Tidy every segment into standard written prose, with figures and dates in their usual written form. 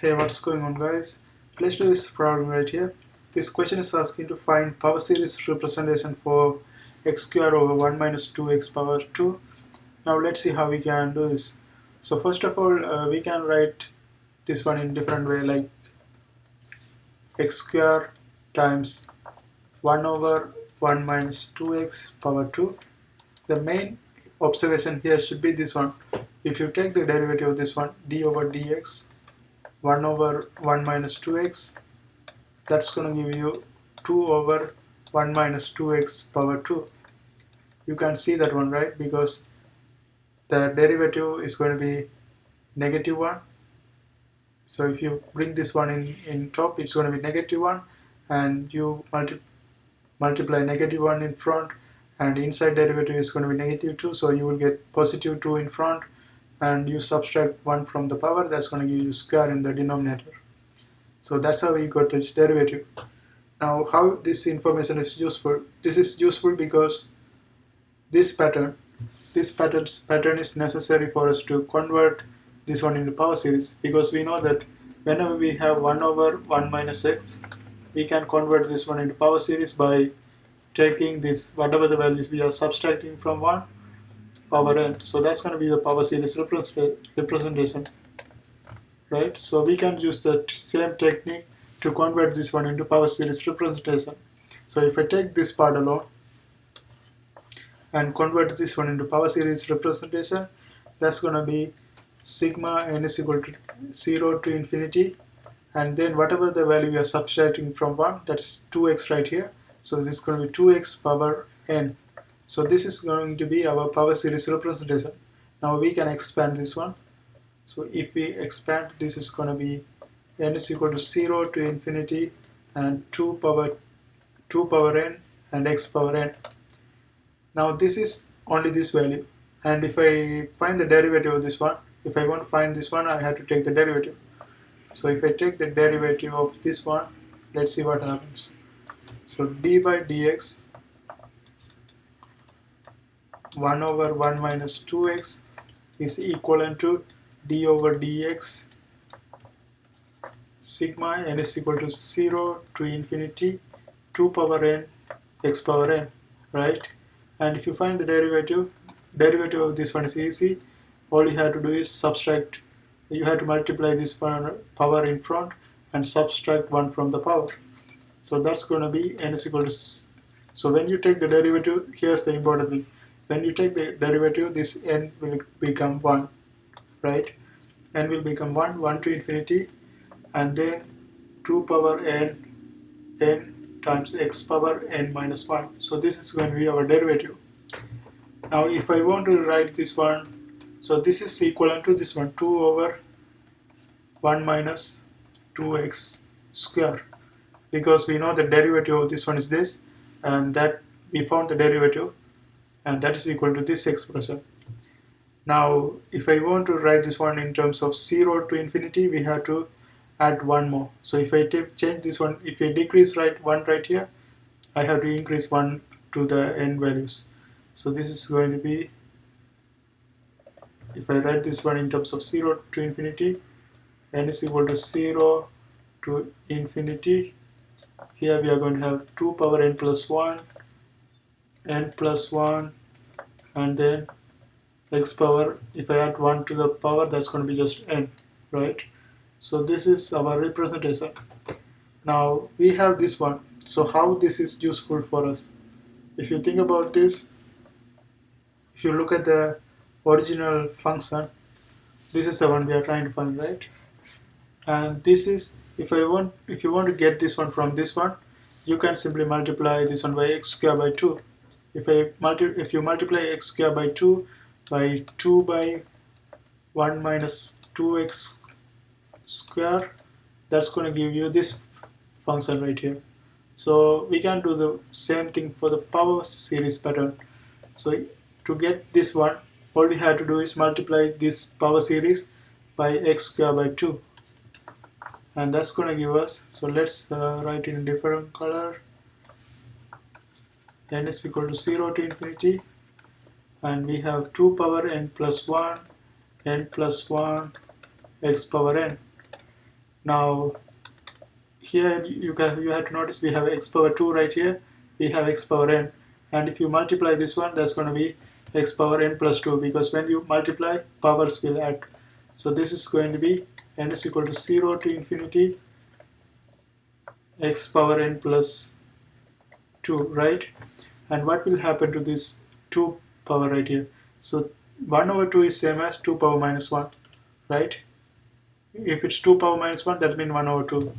Hey, what's going on, guys? Let's do this problem right here. This question is asking to find power series representation for x square over 1 minus 2x power 2. Now let's see how we can do this. So first of all, we can write this one in different way, like x square times 1 over 1 minus 2x power 2. The main observation here should be this one. If you take the derivative of this one, d over dx, 1 over 1 minus 2x, that's going to give you 2 over 1 minus 2x power 2. You can see that one, right? Because the derivative is going to be negative 1. So if you bring this one in top, it's going to be negative 1, and you multiply negative 1 in front, and inside derivative is going to be negative 2, so you will get positive 2 in front, and you subtract 1 from the power, that's going to give you square in the denominator. So that's how we got this derivative. Now, how this information is useful? This is useful because this pattern is necessary for us to convert this one into power series, because we know that whenever we have 1 over 1 minus x, we can convert this one into power series by taking this, whatever the values we are subtracting from 1, power n. So that's going to be the power series representation, right? So we can use the same technique to convert this one into power series representation. So if I take this part alone and convert this one into power series representation, that's going to be sigma n is equal to 0 to infinity, and then whatever the value we are subtracting from 1, that's 2x right here. So this is going to be 2x power n. So this is going to be our power series representation. Now we can expand this one. So if we expand, this is going to be n is equal to 0 to infinity and 2 power n and x power n. Now this is only this value, and if I find the derivative of this one, if I want to find this one, I have to take the derivative. So if I take the derivative of this one, let's see what happens. So d by dx 1 over 1 minus 2x is equivalent to d over dx sigma n is equal to 0 to infinity 2 power n x power n, right? And if you find the derivative of this one is easy. All you have to do is subtract, you have to multiply this one power in front and subtract 1 from the power. So that's going to be n is equal to, so when you take the derivative, here's the important thing. When you take the derivative, this n will become 1, right? N will become 1 to infinity, and then 2 power n times x power n minus 1. So this is going to be our derivative. Now if I want to write this one, so this is equivalent to this one, 2 over 1 minus 2x square, because we know the derivative of this one is this, and that we found the derivative, and that is equal to this expression. Now if I want to write this one in terms of 0 to infinity, we have to add 1 more. So if I change this one, if I decrease 1 right here, I have to increase 1 to the n values. So this is going to be, if I write this one in terms of 0 to infinity, n is equal to 0 to infinity. Here we are going to have 2 power n plus 1, and then x power, if I add 1 to the power, that's going to be just n, right? So this is our representation. Now we have this one. So how this is useful for us? If you think about this, if you look at the original function, this is the one we are trying to find, right? And this is, if you want to get this one from this one, you can simply multiply this one by x square by 2. If you multiply x square by 2 by 2 by 1 minus 2x square, that's going to give you this function right here. So we can do the same thing for the power series pattern. So to get this one, all we have to do is multiply this power series by x square by 2, and that's going to give us, so let's write in a different color. N is equal to 0 to infinity, and we have 2 power n plus 1 x power n. Now here you have to notice we have x power 2 right here, we have x power n, and if you multiply this one, that's going to be x power n plus 2, because when you multiply, powers will add. So this is going to be n is equal to 0 to infinity x power n plus 2, right? And what will happen to this 2 power right here? So 1 over 2 is same as 2 power minus 1, right? If it's 2 power minus 1, that means 1 over 2.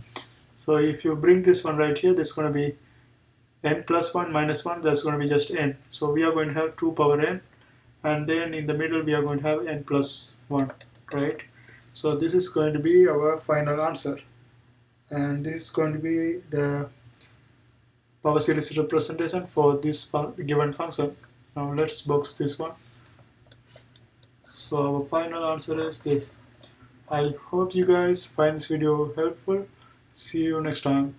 So if you bring this one right here, this is going to be n plus 1 minus 1, that's going to be just n. So we are going to have 2 power n, and then in the middle we are going to have n plus 1, right? So this is going to be our final answer, and this is going to be the power series representation for this given function. Now let's box this one. So our final answer is this. I hope you guys find this video helpful. See you next time.